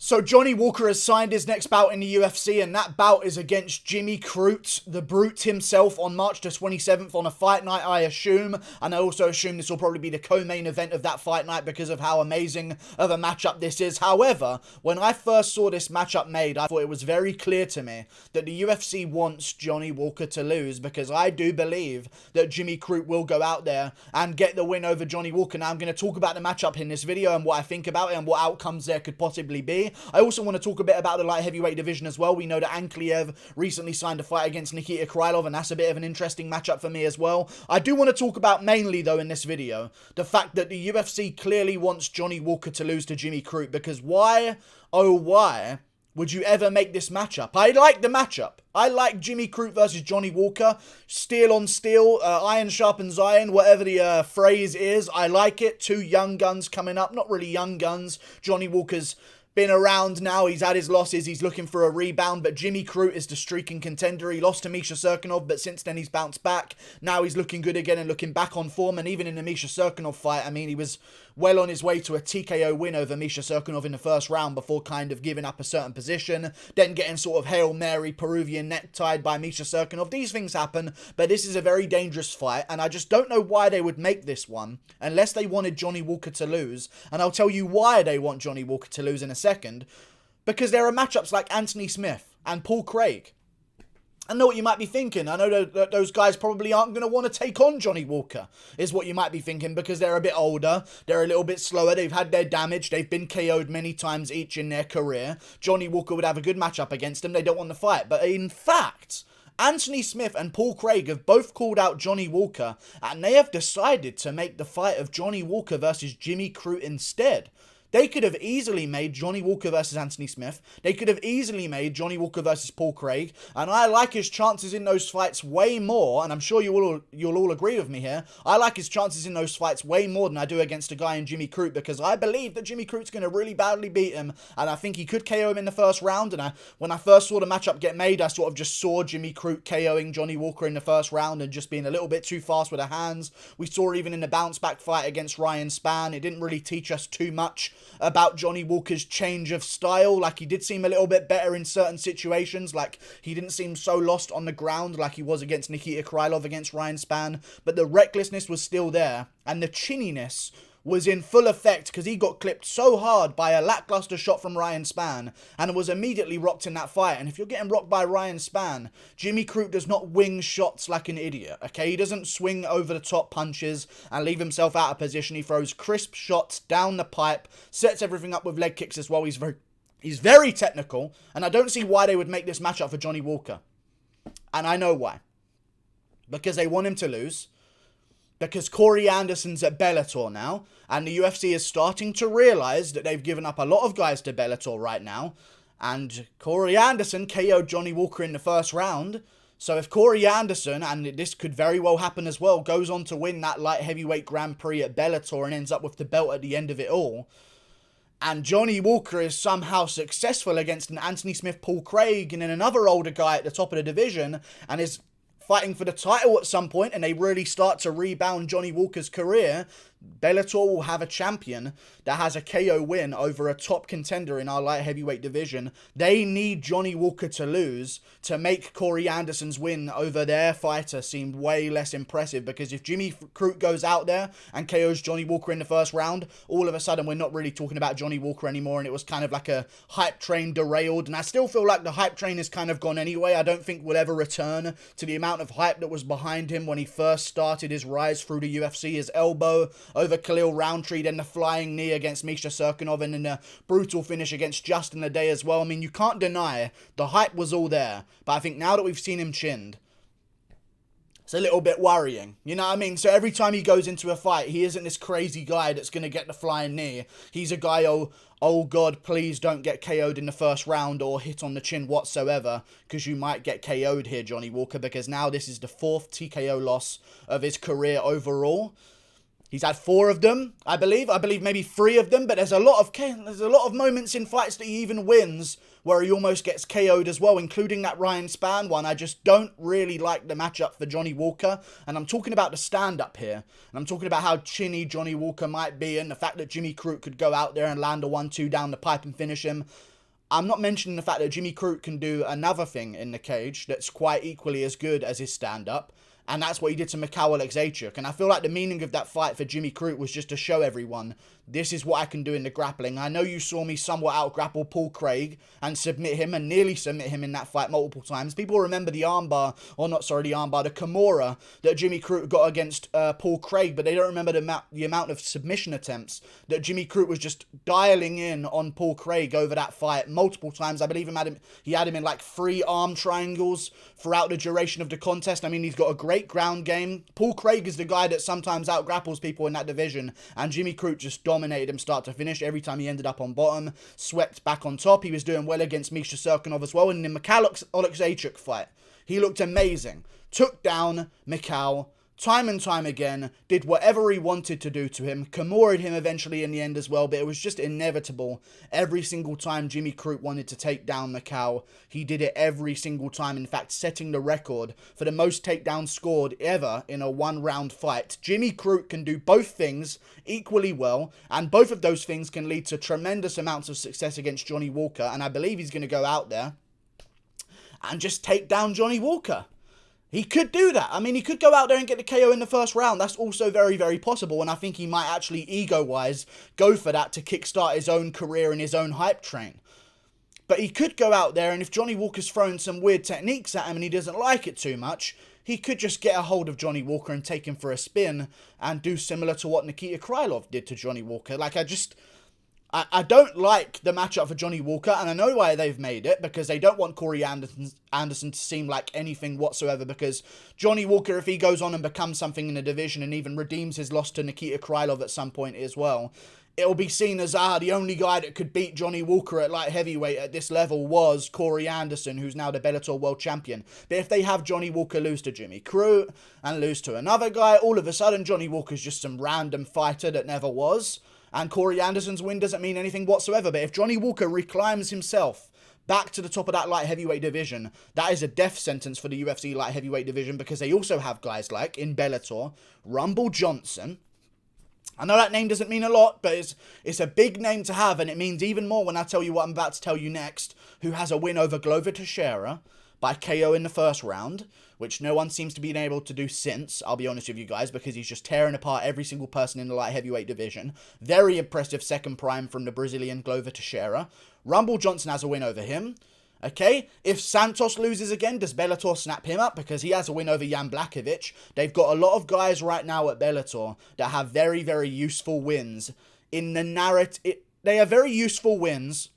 So Johnny Walker has signed his next bout in the UFC, and that bout is against Jimmy Crute, the Brute himself, on March the 27th on a fight night, I assume. And I also assume this will probably be the co-main event of that fight night because of how amazing of a matchup this is. However, when I first saw this matchup made, I thought it was very clear to me that the UFC wants Johnny Walker to lose, because I do believe that Jimmy Crute will go out there and get the win over Johnny Walker. Now, I'm going to talk about the matchup in this video and what I think about it and what outcomes there could possibly be. I also want to talk a bit about the light heavyweight division as well. We know that Anakalev recently signed a fight against Krylov, and that's a bit of an interesting matchup for me as well. I do want to talk about mainly, though, in this video, the fact that the UFC clearly wants Johnny Walker to lose to Jimmy Crute, because why, oh why, would you ever make this matchup? I like the matchup. I like Jimmy Crute versus Johnny Walker. Steel on steel, iron sharpens iron, whatever the phrase is. I like it. Two young guns coming up. Not really young guns. Johnny Walker's been around now, he's had his losses, he's looking for a rebound, but Jimmy Crute is the streaking contender. He lost to Misha Serkinov, but since then he's bounced back. Now he's looking good again and looking back on form, and even in the Misha Serkinov fight, I mean, he was well on his way to a TKO win over Misha Serkinov in the first round before kind of giving up a certain position, then getting sort of Hail Mary Peruvian necktied by Misha Serkinov. These things happen, but this is a very dangerous fight, and I just don't know why they would make this one, unless they wanted Johnny Walker to lose, and I'll tell you why they want Johnny Walker to lose in a second. Because there are matchups like Anthony Smith and Paul Craig. I know what you might be thinking. I know that those guys probably aren't going to want to take on Johnny Walker, is what you might be thinking, because they're a bit older, they're a little bit slower, they've had their damage, they've been KO'd many times each in their career. Johnny Walker would have a good matchup against them, they don't want to fight. But in fact, Anthony Smith and Paul Craig have both called out Johnny Walker, and they have decided to make the fight of Johnny Walker versus Jimmy Crute instead. They could have easily made Johnny Walker versus Anthony Smith. They could have easily made Johnny Walker versus Paul Craig. And I like his chances in those fights way more. And I'm sure you'll all agree with me here. I like his chances in those fights way more than I do against a guy in Jimmy Crute, because I believe that Jimmy Crute's going to really badly beat him. And I think he could KO him in the first round. And when I first saw the matchup get made, I sort of just saw Jimmy Crute KOing Johnny Walker in the first round and just being a little bit too fast with the hands. We saw even in the bounce back fight against Ryan Spann, it didn't really teach us too much about Johnny Walker's change of style. Like, he did seem a little bit better in certain situations. Like, he didn't seem so lost on the ground like he was against Krylov against Ryan Spann. But the recklessness was still there, and the chinniness was in full effect, because he got clipped so hard by a lackluster shot from Ryan Spann and was immediately rocked in that fight. And if you're getting rocked by Ryan Spann, Jimmy Crute does not wing shots like an idiot, okay? He doesn't swing over the top punches and leave himself out of position. He throws crisp shots down the pipe, sets everything up with leg kicks as well. He's very technical, and I don't see why they would make this matchup for Johnny Walker. And I know why. Because they want him to lose. Because Corey Anderson's at Bellator now, and the UFC is starting to realise that they've given up a lot of guys to Bellator right now, and Corey Anderson KO'd Johnny Walker in the first round. So if Corey Anderson, and this could very well happen as well, goes on to win that light heavyweight Grand Prix at Bellator and ends up with the belt at the end of it all, and Johnny Walker is somehow successful against an Anthony Smith, Paul Craig, and then another older guy at the top of the division, and is fighting for the title at some point, and they really start to rebound Johnny Walker's career, Bellator will have a champion that has a KO win over a top contender in our light heavyweight division. They need Johnny Walker to lose to make Corey Anderson's win over their fighter seem way less impressive, because if Jimmy Crute goes out there and KOs Johnny Walker in the first round, all of a sudden we're not really talking about Johnny Walker anymore, and it was kind of like a hype train derailed. And I still feel like the hype train is kind of gone anyway. I don't think we'll ever return to the amount of hype that was behind him when he first started his rise through the UFC. His elbow over Khalil Roundtree, then the flying knee against Misha Serkinov, and then the brutal finish against Justin Day as well. I mean, you can't deny the hype was all there, but I think now that we've seen him chinned, it's a little bit worrying, you know what I mean? So every time he goes into a fight, he isn't this crazy guy that's going to get the flying knee. He's a guy, oh God, please don't get KO'd in the first round or hit on the chin whatsoever, because you might get KO'd here, Johnny Walker, because now this is the 4th TKO loss of his career overall. He's had 4 of them, I believe. I believe maybe 3 of them, but there's a lot of moments in fights that he even wins where he almost gets KO'd as well, including that Ryan Spann one. I just don't really like the matchup for Johnny Walker, and I'm talking about the stand-up here, and I'm talking about how chinny Johnny Walker might be, and the fact that Jimmy Crute could go out there and land a 1-2 down the pipe and finish him. I'm not mentioning the fact that Jimmy Crute can do another thing in the cage that's quite equally as good as his stand-up, and that's what he did to Mikhail Oleksiejczuk. And I feel like the meaning of that fight for Jimmy Crute was just to show everyone, this is what I can do in the grappling. I know you saw me somewhat out-grapple Paul Craig and submit him, and nearly submit him in that fight multiple times. People remember the armbar, or not, sorry, the armbar, the Kimura that Jimmy Crute got against Paul Craig, but they don't remember the amount of submission attempts that Jimmy Crute was just dialing in on Paul Craig over that fight multiple times. I believe he had him in like 3 arm triangles throughout the duration of the contest. I mean, he's got a great ground game. Paul Craig is the guy that sometimes out-grapples people in that division, and Jimmy Crute just dominated him start to finish. Every time he ended up on bottom, swept back on top. He was doing well against Misha Serkinov as well, and in the Mikhail Oleksiejczuk fight, he looked amazing. Took down Mikhail time and time again, did whatever he wanted to do to him, Kimura'd him eventually in the end as well, but it was just inevitable. Every single time Jimmy Crute wanted to take down Mikhail, he did it every single time, in fact setting the record for the most takedowns scored ever in a 1-round fight. Jimmy Crute can do both things equally well, and both of those things can lead to tremendous amounts of success against Johnny Walker, and I believe he's going to go out there and just take down Johnny Walker. He could do that. I mean, he could go out there and get the KO in the first round. That's also very, very possible. And I think he might actually, ego-wise, go for that to kickstart his own career and his own hype train. But he could go out there, and if Johnny Walker's throwing some weird techniques at him and he doesn't like it too much, he could just get a hold of Johnny Walker and take him for a spin and do similar to what Nikita Krylov did to Johnny Walker. Like, I don't like the matchup for Johnny Walker, and I know why they've made it, because they don't want Corey Anderson to seem like anything whatsoever, because Johnny Walker, if he goes on and becomes something in the division and even redeems his loss to Nikita Krylov at some point as well, it'll be seen as, the only guy that could beat Johnny Walker at light heavyweight at this level was Corey Anderson, who's now the Bellator world champion. But if they have Johnny Walker lose to Jimmy Crute and lose to another guy, all of a sudden Johnny Walker's just some random fighter that never was. And Corey Anderson's win doesn't mean anything whatsoever. But if Johnny Walker reclaims himself back to the top of that light heavyweight division, that is a death sentence for the UFC light heavyweight division, because they also have guys like, in Bellator, Rumble Johnson. I know that name doesn't mean a lot, but it's a big name to have, and it means even more when I tell you what I'm about to tell you next, who has a win over Glover Teixeira by KO in the first round, which no one seems to be able to do since, I'll be honest with you guys, because he's just tearing apart every single person in the light heavyweight division. Very impressive second prime from the Brazilian Glover Teixeira. Rumble Johnson has a win over him. Okay, if Santos loses again, does Bellator snap him up? Because he has a win over Jan Blachowicz. They've got a lot of guys right now at Bellator that have very, very useful wins in the narrative. They are very useful wins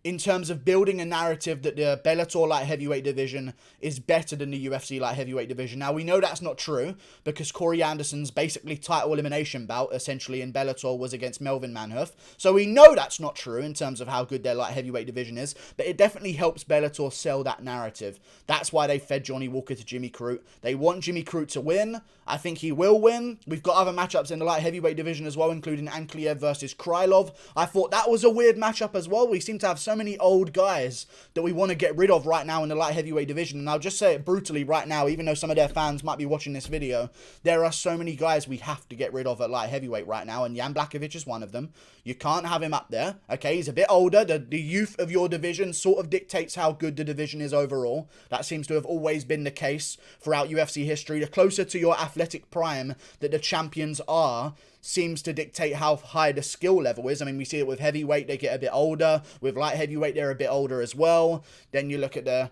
in terms of building a narrative that the Bellator light heavyweight division is better than the UFC light heavyweight division. Now, we know that's not true, because Corey Anderson's basically title elimination bout, essentially, in Bellator was against Melvin Manhoef. So we know that's not true in terms of how good their light heavyweight division is, but it definitely helps Bellator sell that narrative. That's why they fed Johnny Walker to Jimmy Crute. They want Jimmy Crute to win. I think he will win. We've got other matchups in the light heavyweight division as well, including Anakalev versus Krylov. I thought that was a weird matchup as well. We seem to have so many old guys that we want to get rid of right now in the light heavyweight division, and I'll just say it brutally right now, even though some of their fans might be watching this video, there are so many guys we have to get rid of at light heavyweight right now, and Jan Blachowicz is one of them. You can't have him up there, okay? He's a bit older. The youth of your division sort of dictates how good the division is overall. That seems to have always been the case throughout UFC history. The closer to your athletic prime that the champions are, seems to dictate how high the skill level is. I mean, we see it with heavyweight, they get a bit older. With light heavyweight, they're a bit older as well. Then you look at the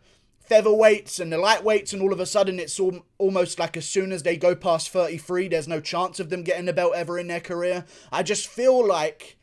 featherweights and the lightweights, and all of a sudden it's almost like as soon as they go past 33, there's no chance of them getting the belt ever in their career. I just feel like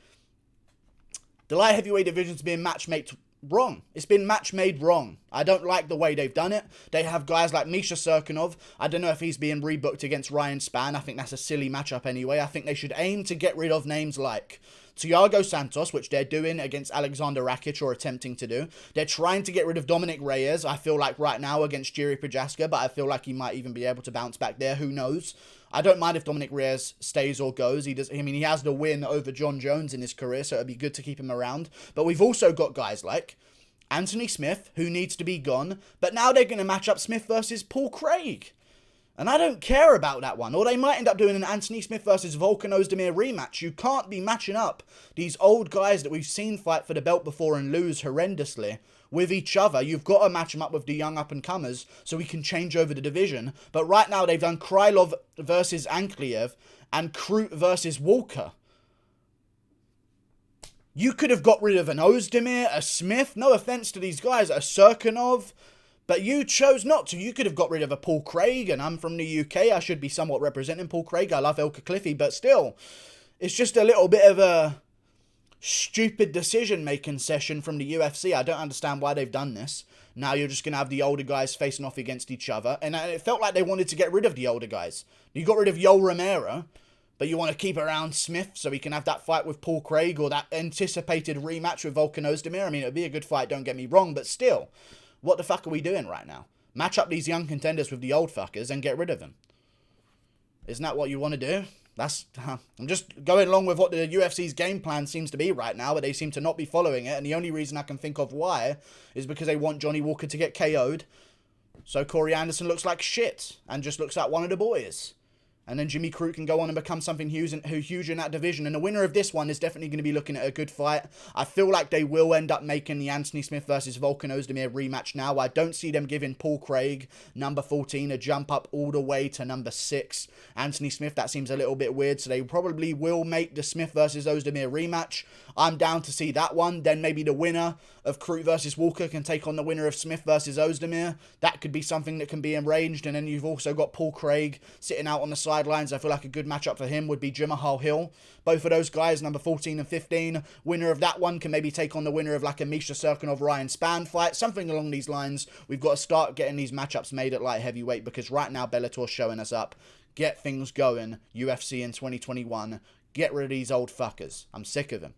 the light heavyweight division's being match-made wrong. It's been match-made wrong. I don't like the way they've done it. They have guys like Misha Serkinov. I don't know if he's being rebooked against Ryan Spann. I think that's a silly matchup anyway. I think they should aim to get rid of names like Thiago Santos, which they're doing against Alexander Rakic or attempting to do. They're trying to get rid of Dominic Reyes, I feel like right now against Jiri Prochaska, but I feel like he might even be able to bounce back there. Who knows? I don't mind if Dominic Reyes stays or goes. He has the win over John Jones in his career, so it'd be good to keep him around. But we've also got guys like Anthony Smith, who needs to be gone, but now they're going to match up Smith versus Paul Craig. And I don't care about that one. Or they might end up doing an Anthony Smith versus Volkan Ozdemir rematch. You can't be matching up these old guys that we've seen fight for the belt before and lose horrendously with each other. You've got to match them up with the young up-and-comers so we can change over the division. But right now they've done Krylov versus Anakalev and Crute versus Walker. You could have got rid of an Ozdemir, a Smith, no offense to these guys, a Serkinov, but you chose not to. You could have got rid of a Paul Craig, and I'm from the UK. I should be somewhat representing Paul Craig. I love Elka Cliffy, but still, it's just a little bit of a stupid decision-making session from the UFC. I don't understand why they've done this. Now you're just going to have the older guys facing off against each other, and it felt like they wanted to get rid of the older guys. You got rid of Yoel Romero, but you want to keep around Smith so he can have that fight with Paul Craig or that anticipated rematch with Volkan Ozdemir. I mean, it would be a good fight, don't get me wrong, but still, what the fuck are we doing right now? Match up these young contenders with the old fuckers and get rid of them. Isn't that what you want to do? I'm just going along with what the UFC's game plan seems to be right now, but they seem to not be following it, and the only reason I can think of why is because they want Johnny Walker to get KO'd, so Corey Anderson looks like shit and just looks like one of the boys. And then Jimmy Crute can go on and become something huge in that division. And the winner of this one is definitely going to be looking at a good fight. I feel like they will end up making the Anthony Smith versus Volkan Ozdemir rematch now. I don't see them giving Paul Craig, number 14, a jump up all the way to number 6. Anthony Smith, that seems a little bit weird. So they probably will make the Smith versus Ozdemir rematch. I'm down to see that one. Then maybe the winner of Crute versus Walker can take on the winner of Smith versus Ozdemir. That could be something that can be arranged. And then you've also got Paul Craig sitting out on the sidelines. I feel like a good matchup for him would be Jimahal Hill. Both of those guys, number 14 and 15. Winner of that one can maybe take on the winner of like a Misha Serkinov Ryan Spann fight. Something along these lines. We've got to start getting these matchups made at light heavyweight because right now Bellator's showing us up. Get things going. UFC in 2021. Get rid of these old fuckers. I'm sick of them.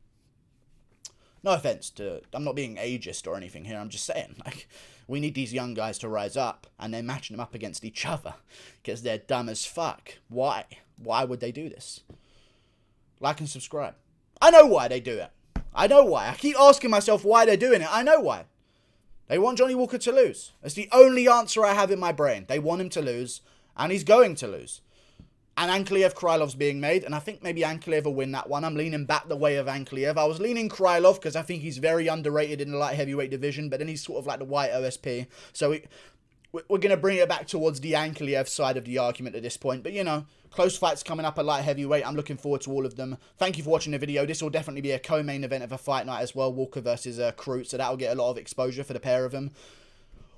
No offense to, I'm not being ageist or anything here, I'm just saying, like, we need these young guys to rise up, and they're matching them up against each other, because they're dumb as fuck. Why? Why would they do this? Like and subscribe. I know why they do it. I know why. I keep asking myself why they're doing it. I know why. They want Johnny Walker to lose. That's the only answer I have in my brain. They want him to lose, and he's going to lose. And Anakalev Krylov's being made, and I think maybe Anakalev will win that one. I'm leaning back the way of Anakalev. I was leaning Krylov because I think he's very underrated in the light heavyweight division, but then he's sort of like the white OSP. So we're going to bring it back towards the Anakalev side of the argument at this point. But, you know, close fights coming up at light heavyweight. I'm looking forward to all of them. Thank you for watching the video. This will definitely be a co-main event of a fight night as well, Walker versus Crute, so that'll get a lot of exposure for the pair of them.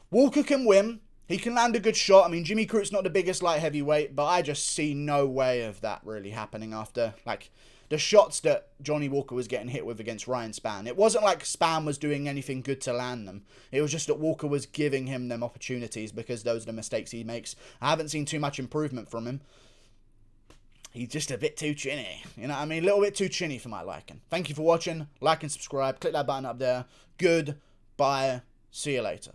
Walker can win. He can land a good shot. I mean, Jimmy Crute's not the biggest light heavyweight, but I just see no way of that really happening after, like, the shots that Johnny Walker was getting hit with against Ryan Spann. It wasn't like Spann was doing anything good to land them. It was just that Walker was giving him them opportunities because those are the mistakes he makes. I haven't seen too much improvement from him. He's just a bit too chinny. You know what I mean? A little bit too chinny for my liking. Thank you for watching. Like and subscribe. Click that button up there. Goodbye. See you later.